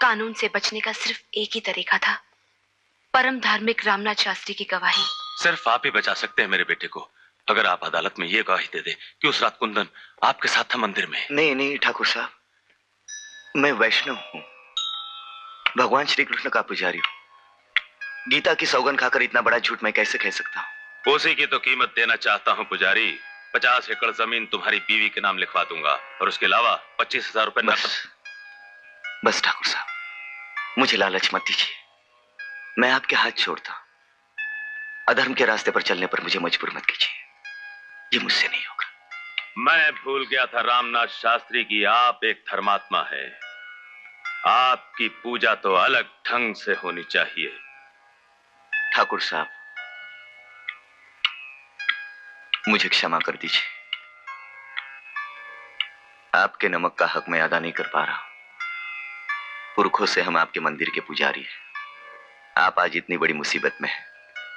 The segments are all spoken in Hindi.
कानून से बचने का सिर्फ एक ही तरीका था, परम धार्मिक रामनाथ शास्त्री की गवाही। सिर्फ आप ही बचा सकते हैं मेरे बेटे को। अगर आप अदालत में ये गवाही दे दे कि उस रात कुंदन आपके साथ था मंदिर में। नहीं नहीं ठाकुर साहब, मैं वैष्णव हूँ, भगवान श्री कृष्ण का पुजारी हूँ। गीता की सौगंध खाकर इतना बड़ा झूठ मैं कैसे कह सकता हूँ? उसी की तो कीमत देना चाहता हूँ पुजारी। 50 एकड़ जमीन तुम्हारी बीवी के नाम लिखवा दूंगा और उसके अलावा 25,000 रुपए नकद। बस ठाकुर साहब, मुझे लालच मत दीजिए। मैं आपके हाथ छोड़ता हूं। अधर्म के रास्ते पर चलने पर मुझे मजबूर मत कीजिए, ये मुझसे नहीं होगा। मैं भूल गया था रामनाथ शास्त्री की आप एक धर्मात्मा है। आपकी पूजा तो अलग ढंग से होनी चाहिए। ठाकुर साहब, मुझे क्षमा कर दीजिए। आपके नमक का हक मैं अदा नहीं कर पा रहा हूं। पुरखों से हम आपके मंदिर के पुजारी हैं। आप आज इतनी बड़ी मुसीबत में हैं,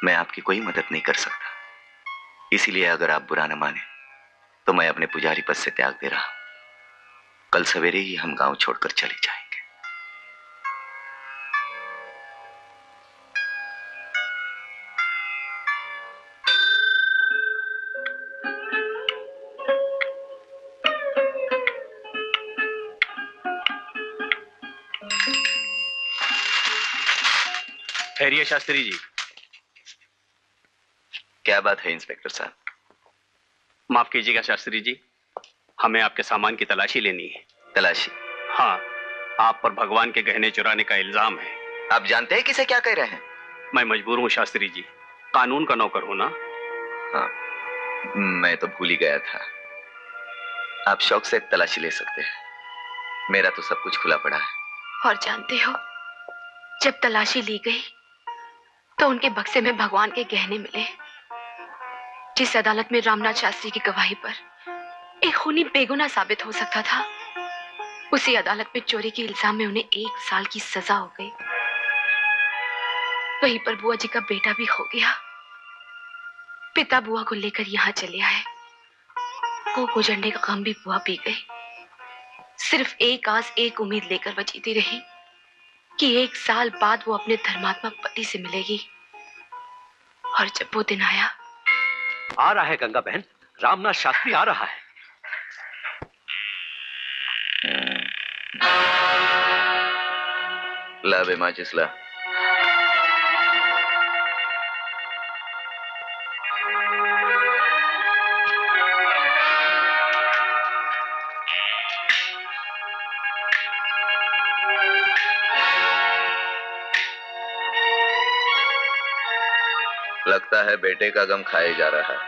मैं आपकी कोई मदद नहीं कर सकता। इसीलिए अगर आप बुरा न माने तो मैं अपने पुजारी पद से त्याग दे रहा हूं। कल सवेरे ही हम गांव छोड़कर चले जाएंगे। खैरिए शास्त्री जी। क्या बात है इंस्पेक्टर साहब? माफ कीजिएगा शास्त्री जी, हमें आपके सामान की तलाशी लेनी है। तलाशी? हाँ, आप पर भगवान के गहने चुराने का इल्जाम है। आप जानते हैं किसे क्या कह रहे हैं? मैं मजबूर हूँ शास्त्री जी, कानून का नौकर हूं ना। हाँ, मैं तो भूल ही गया था। आप शौक से तलाशी ले सकते हैं, मेरा तो सब कुछ खुला पड़ा है। और जानते हो, जब तलाशी ली गई तो उनके बक्से में भगवान के गहने मिले। जिस अदालत में रामनाथ शास्त्री की गवाही पर एक खूनी बेगुनाह साबित हो सकता था, उसी अदालत में चोरी के इल्जाम में उन्हें 1 साल की सजा हो गई। वहीं पर बुआ जी का बेटा भी हो गया। पिता बुआ को लेकर यहाँ चले आए। वो गुजरने का गम भी बुआ पी गई। सिर्फ एक आस, एक उम्मीद लेकर वो जीती रही कि 1 साल बाद वो अपने धर्मात्मा पति से मिलेगी। और जब वो दिन आया। आ रहा है गंगा बहन, रामनाथ शास्त्री आ रहा है। ला बे माचिस ला। लगता है बेटे का गम खाए जा रहा है।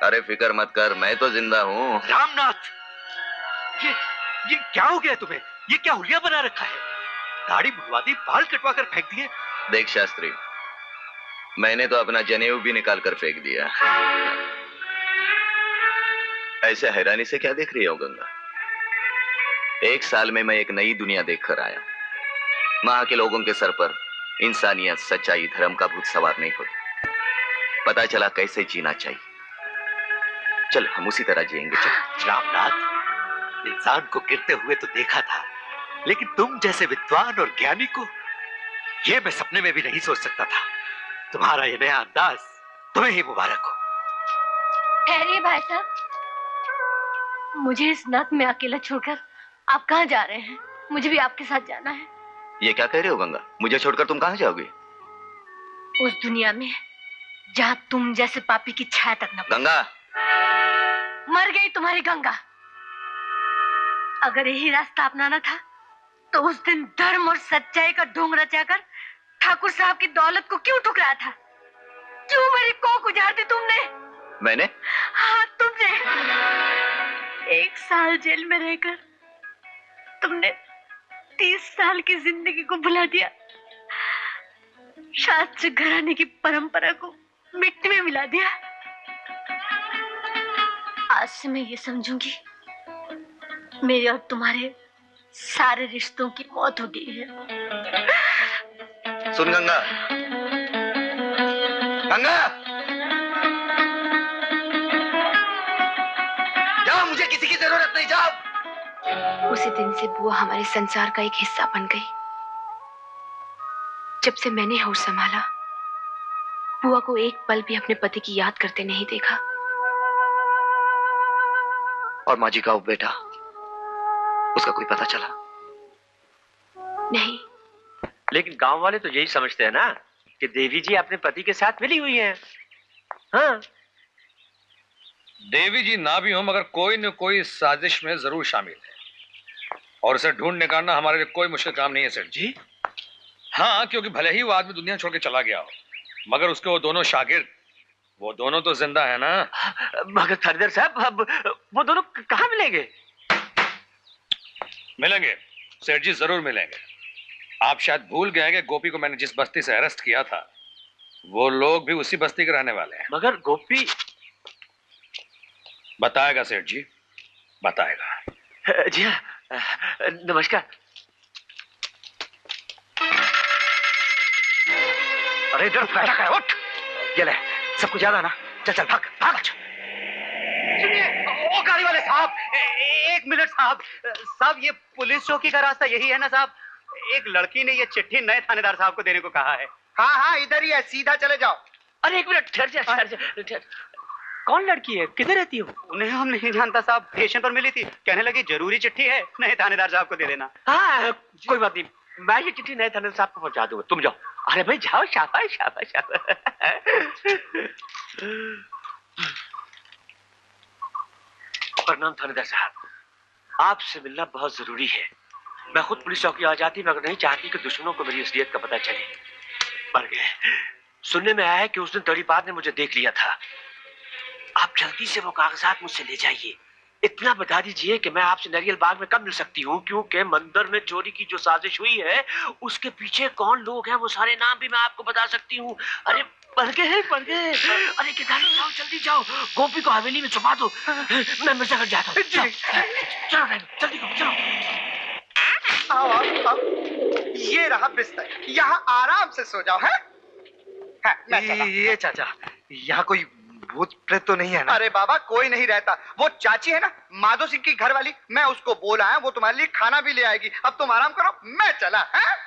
अरे फिक्र मत कर, मैं तो जिंदा हूँ। रामनाथ, ये क्या हो गया तुम्हें? ये क्या हुलिया बना रखा है? दाढ़ी मुड़वा दी, बाल कटवा कर फेंक दिए। देख शास्त्री, मैंने तो अपना जनेऊ भी निकाल कर फेंक दिया। ऐसे हैरानी से क्या देख रही हो गंगा? 1 साल में मैं एक नई दुनिया देखकर आया। वहां के लोगों के सर पर इंसानियत, सच्चाई, धर्म का भूत सवार नहीं होता। पता चला कैसे जीना चाहिए। चल हम उसी तरह जिएंगे। चल। रामनाथ, इंसान को गिरते हुए तो देखा था, लेकिन तुम जैसे विद्वान और ज्ञानी को ये मैं सपने में भी नहीं सोच सकता था। तुम्हारा ये नया अंदाज तुम्हें ही मुबारक हो। ठहरिए भाई साहब, मुझे इस नर्क में अकेला छोड़कर आप कहाँ जा रहे हैं? मुझे भी आपके साथ जाना है। ये क्या कह रहे हो गंगा? मुझे छोड़कर तुम कहाँ जाओगी? उस दुनिया में जहाँ तुम जैसे पापी की छाया तक न। गंगा, मर गई तुम्हारी गंगा। अगर यही रास्ता अपनाना था तो उस दिन धर्म और सच्चाई का ढोंग रचाकर ठाकुर साहब की दौलत को क्यों ठुकराया था? क्यों मेरी कोख उजाड़ी तुमने? मैंने? हाँ, तुमने। 1 साल जेल में रहकर तुमने 30 साल की जिंदगी को भुला दिया। शास्त्र घराने की परंपरा को मिट्टी में मिला दिया। आज से मैं ये समझूंगी, मेरे और तुम्हारे सारे रिश्तों की मौत हो गई है। सुन गंगा, गंगा, जाओ, मुझे किसी की जरूरत नहीं। जाओ, उसी दिन से बुआ हमारे संसार का एक हिस्सा बन गई। जब से मैंने होश संभाला, बुआ को एक पल भी अपने पति की याद करते नहीं देखा। और माँ जी का वो बेटा, उसका कोई पता चला? नहीं। लेकिन गांव वाले तो यही समझते हैं ना कि देवी जी अपने पति के साथ मिली हुई हैं। हाँ, देवी जी ना भी हो मगर कोई न कोई साजिश में जरूर शामिल है, और उसे ढूंढ निकालना हमारे लिए कोई मुश्किल काम नहीं है सेठ जी। हाँ, क्योंकि भले ही वो आदमी दुनिया छोड़ के चला गया हो, मगर उसके वो दोनों शागिर्द, वो दोनों तो जिंदा है ना। मगर थानेदार साहब, अब वो दोनों कहाँ मिलेंगे? मिलेंगे सेठ जी, जरूर मिलेंगे। आप शायद भूल गए कि गोपी को मैंने जिस बस्ती से अरेस्ट किया था, वो लोग भी उसी बस्ती के रहने वाले हैं। मगर गोपी बताएगा सेठ जी, बताएगा। जी हाँ, नमस्कार। अरे इधर बैठा कर, उठ। ये ले, सब कुछ याद है ना? चल चल भाग भाग। सुनिए, ओ गाड़ी वाले साहब, एक मिनट साहब। साहब, ये पुलिस चौकी का रास्ता यही है ना साहब? एक लड़की ने ये चिट्ठी नए थानेदार साहब को देने को कहा है। हाँ हाँ, इधर ही है, सीधा चले जाओ। अरे एक मिनट, ठहर जा। कौन लड़की है, किधर रहती हो? उन्हें हम नहीं जानता साहब, स्टेशन पर मिली थी, कहने लगी जरूरी चिट्ठी है, नए थानेदार साहब को दे देना। हाँ, कोई बात नहीं, मैं ये चिट्ठी नए थानेदार साहब को पहुंचा दूंगा, तुम जाओ। अरे भाई जाओ, शाबाश शाबाश शाबाश। प्रणाम थानेदार साहब, आपसे मिलना बहुत जरूरी है। मैं खुद पुलिस चौकी आ जाती मगर नहीं चाहती कि दुश्मनों को मेरी असलियत का पता चले। मर गए। सुनने में आया है कि उस दिन तड़ीपार ने मुझे देख लिया था। आप जल्दी से वो कागजात मुझसे ले जाइए। इतना बता दीजिए कि मैं आपसे नरियल बाग में कब मिल सकती हूँ, क्योंकि मंदिर में चोरी की जो साजिश हुई है उसके पीछे कौन लोग हैं वो सारे नाम भी मैं आपको बता सकती हूँ। अरे पढ़ गए। अरे किधार जाओ, जल्दी जाओ, गोपी को हवेली में छुपा दो। मैं मिर्जागढ़ जाता हूँ। चलो जल्दी करो, चलो। आओ, ये रहा बिस्तर, यहाँ आराम से सो जाओ। है ये चाचा, यहाँ कोई भूत प्रेत तो नहीं है ना? अरे बाबा, कोई नहीं रहता। वो चाची है ना, माधो सिंह की घर वाली, मैं उसको बोला है, वो तुम्हारे लिए खाना भी ले आएगी। अब तुम आराम करो, मैं चला। है?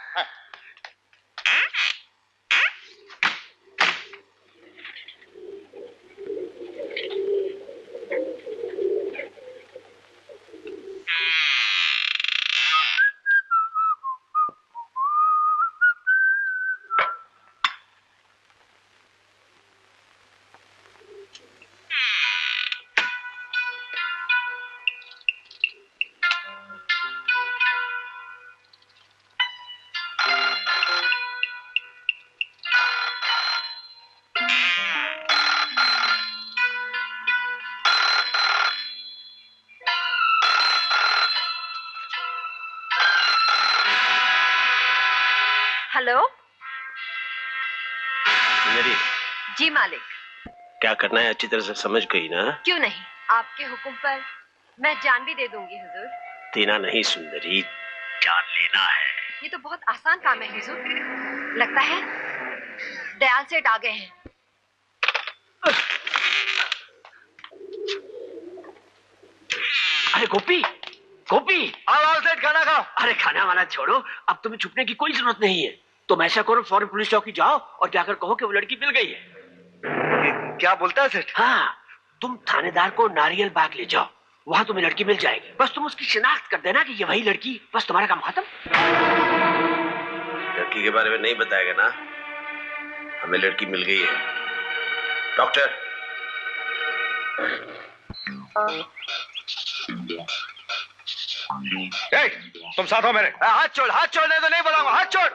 हेलो मेरी जी मालिक। क्या करना है अच्छी तरह से समझ गई ना? क्यों नहीं, आपके हुक्म पर मैं जान भी दे दूंगी हुजूर। देना नहीं सुंदरी, जान लेना है। ये तो बहुत आसान काम है हुजूर। लगता है दयाल सेठ आ गए हैं। अरे गोपी, आओ सेठ, खाना खाओ। अरे खाना वाना छोड़ो, अब तुम्हें छुपने की कोई जरूरत नहीं है। तुम ऐसा करो, फौरन पुलिस चौकी जाओ और जाकर कहो कि वो लड़की मिल गई है। क्या बोलता है सेठ? हाँ, तुम थानेदार को नारियल बाग ले जाओ, वहां तुम्हें लड़की मिल जाएगी। बस तुम उसकी शिनाख्त कर देना कि ये वही लड़की, बस तुम्हारा काम खत्म। लड़की के बारे में नहीं बताएगा ना? हमें लड़की मिल गई है। डॉक्टर, तुम साथ हो मेरे। हाथ छोड़ने तो नहीं बोलाऊंगा, हाथ छोड़।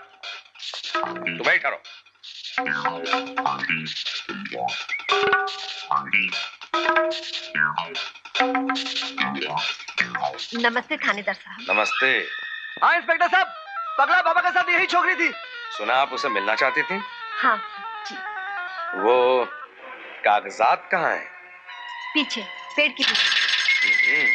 तू बैठा रहो। नमस्ते थानेदार साहब। नमस्ते। हाँ इंस्पेक्टर साहब, पगला बाबा के साथ यही छोकरी थी। सुना आप उसे मिलना चाहती थी? हाँ जी। वो कागजात कहाँ हैं? पीछे, पेड़ के पीछे।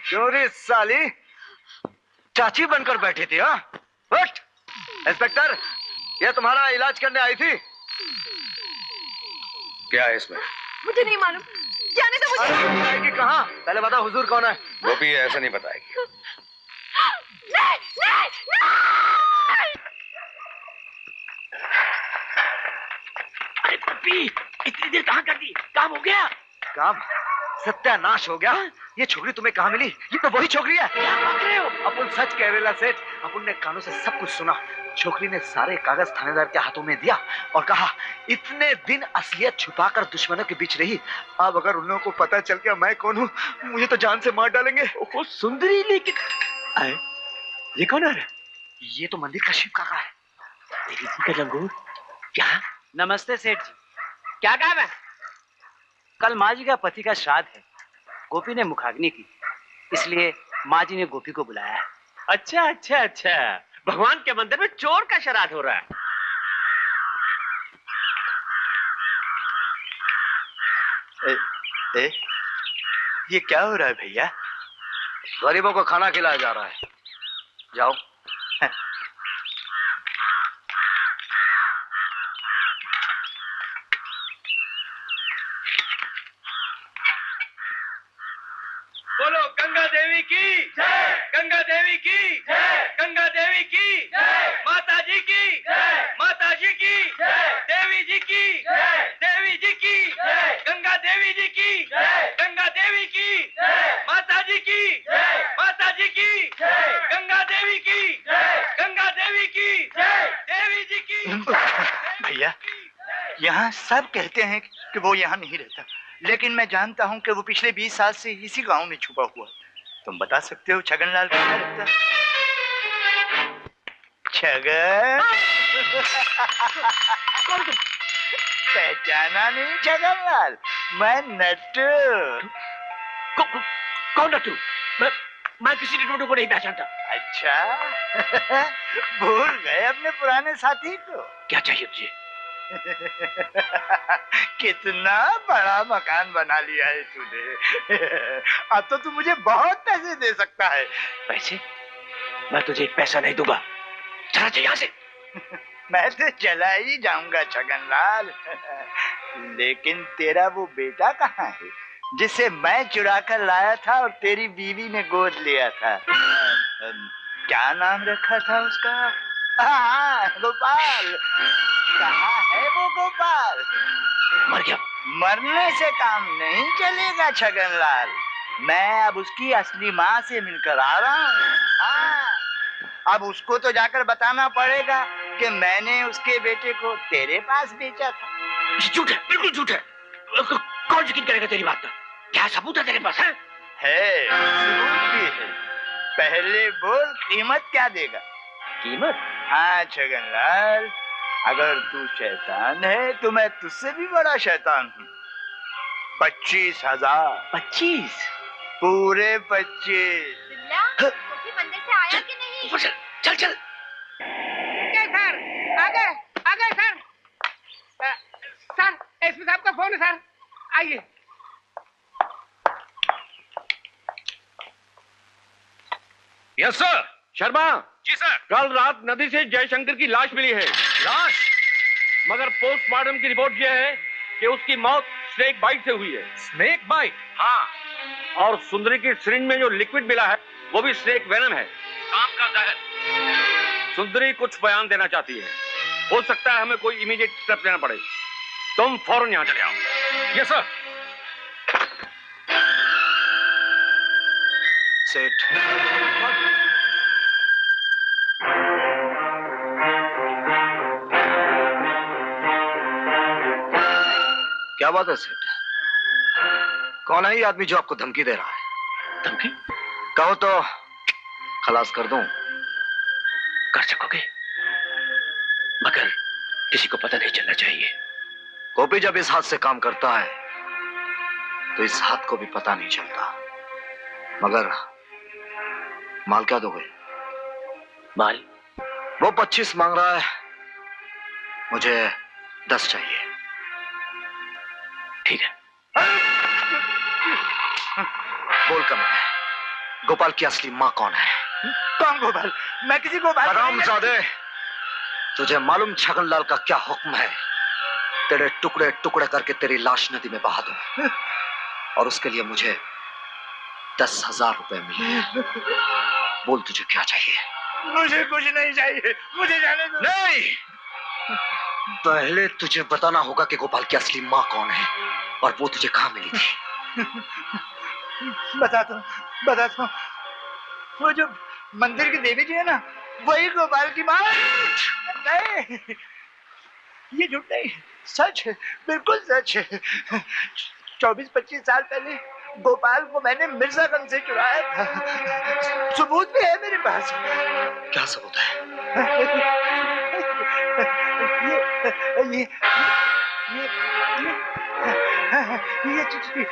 क्यों रे साली, चाची बनकर बैठी थी? हाँ, उठ। इंस्पेक्टर, ये तुम्हारा इलाज करने आई थी। क्या है इसमें? मुझे नहीं मालूम, जाने दो मुझे। जाएगी कहाँ? पहले बता हुजूर कौन है? गोपी ऐसा नहीं बताएगी। नहीं, नहीं, नहीं! अरे गोपी, इतनी देर कहाँ कर दी? काम हो गया? काम सत्यानाश हो गया। ये छोकरी तुम्हें कहाँ मिली? ये तो वही छोकरी है। क्या बात रहे हो? अपन सच कह रहे सेठ। अपन ने कानों से सब कुछ सुना। छोकरी ने सारे कागज थानेदार के हाथों में दिया और कहा इतने दिन असलियत छुपाकर दुश्मनों के बीच रही, अब अगर उन लोगों को पता चल गया मैं कौन हूँ, मुझे तो जान से मार डालेंगे। ओहो सुंदरी, लेकिन आए, ये कौन है? ये तो मंदिर का शिव काका है। तेरी जी का लंगूर। क्या? नमस्ते सेठ जी, क्या काम है? कल माँ जी का पति का श्राद्ध है। गोपी ने मुखाग्नि की, इसलिए माँ जी ने गोपी को बुलाया है। अच्छा अच्छा अच्छा, भगवान के मंदिर में चोर का श्राद्ध हो रहा है। ये क्या हो रहा है भैया? गरीबों को खाना खिलाया जा रहा है। जाओ। बोलो गंगा देवी की जय, गंगा देवी की जय, गंगा देवी की जय, माता जी की जय, माता जी की जय, देवी जी की जय, देवी जी की जय, गंगा देवी जी की जय, गंगा देवी की जय, माता जी की जय, माता जी की जय, गंगा देवी की जय, गंगा देवी की जय, देवी जी की। भैया, यहाँ सब कहते हैं कि वो यहाँ नहीं रहता, लेकिन मैं जानता हूँ कि वो पिछले 20 साल से इसी गांव में छुपा हुआ है। तुम बता सकते हो छगनलाल कहाँ रहता है? छगन? पहचाना नहीं छगनलाल? मैं नट्टू। कौन नट्टू? मैं किसी नट्टू को नहीं पहचानता। अच्छा भूल गए अपने पुराने साथी को? क्या चाहिए तुझे? कितना बड़ा मकान बना लिया है तूने। अब तो तू मुझे बहुत पैसे दे सकता है। पैसे? मैं तुझे एक पैसा नहीं दूंगा। चला जा यहाँ से। मैं तो चला ही जाऊंगा छगनलाल, लेकिन तेरा वो बेटा कहाँ है जिसे मैं चुरा कर लाया था और तेरी बीवी ने गोद लिया था? क्या नाम रखा था उसका? हाँ, गोपाल। कहाँ है वो गोपाल? मर गया। मरने से काम नहीं चलेगा छगनलाल। मैं अब उसकी असली माँ से मिलकर आ रहा हूँ। हाँ, अब उसको तो जाकर बताना पड़ेगा कि मैंने उसके बेटे को तेरे पास बेचा था। झूठ है, बिल्कुल झूठ है। कौन यकीन करेगा तेरी बात का? क्या सबूत है तेरे पास? है, सबूत भी है। पहले बोल, कीमत क्या देगा? कीमत? हाँ छगनलाल, अगर तू शैतान है तो मैं तुझसे भी बड़ा शैतान हूँ। 25,000। 25? पूरे 25। गोपी मंदिर से आया कि नहीं? चल चल चल। सर, आगे आगे सर। सर, एसपी साहब का फोन है सर, आइए। Yes sir. शर्मा। जी सर। कल रात नदी से जयशंकर की लाश मिली है। लाश? मगर पोस्टमार्टम की रिपोर्ट यह है कि उसकी मौत स्नेक बाइट से हुई है। Snake bite? हाँ, और सुंदरी की सिरिंज में जो लिक्विड मिला है वो भी स्नेक वेनम है। काम का जहर। सुंदरी कुछ बयान देना चाहती है। हो सकता है हमें कोई इमीडिएट स्टेप लेना पड़े। तुम फौरन यहाँ चले आओ। Yes sir. सेठ, क्या बात है सेठ? कौन है ये आदमी जो आपको धमकी दे रहा है? धमकी? कहो तो खलास कर दूं। कर सकोगे, मगर किसी को पता नहीं चलना चाहिए। गोपी जब इस हाथ से काम करता है तो इस हाथ को भी पता नहीं चलता। मगर माल क्या दोगे? माल? वो 25 मांग रहा है, मुझे 10 चाहिए। ठीक है। बोल कर गोपाल की असली माँ कौन है? कौन गोपाल? मैं किसी गोपाल? हरामजादे, तुझे मालूम छगनलाल का क्या हुक्म है? तेरे टुकड़े टुकड़े करके तेरी लाश नदी में बहा दूं, और उसके लिए मुझे 10,000 रुपए मिले। बोल तुझे क्या चाहिए? मुझे कुछ नहीं चाहिए, मुझे जाने दो। नहीं, पहले तुझे बताना होगा कि गोपाल की असली माँ कौन है और वो तुझे कहाँ मिली थी। बताता हूँ। वो जो मंदिर की देवी जी है ना, वही गोपाल की माँ। नहीं, ये झूठ नहीं, सच है, बिल्कुल सच है। 24-25 साल पहले गोपाल को मैंने मिर्जागंज से चुराया था। सबूत भी है मेरे पास। क्या सबूत है? ये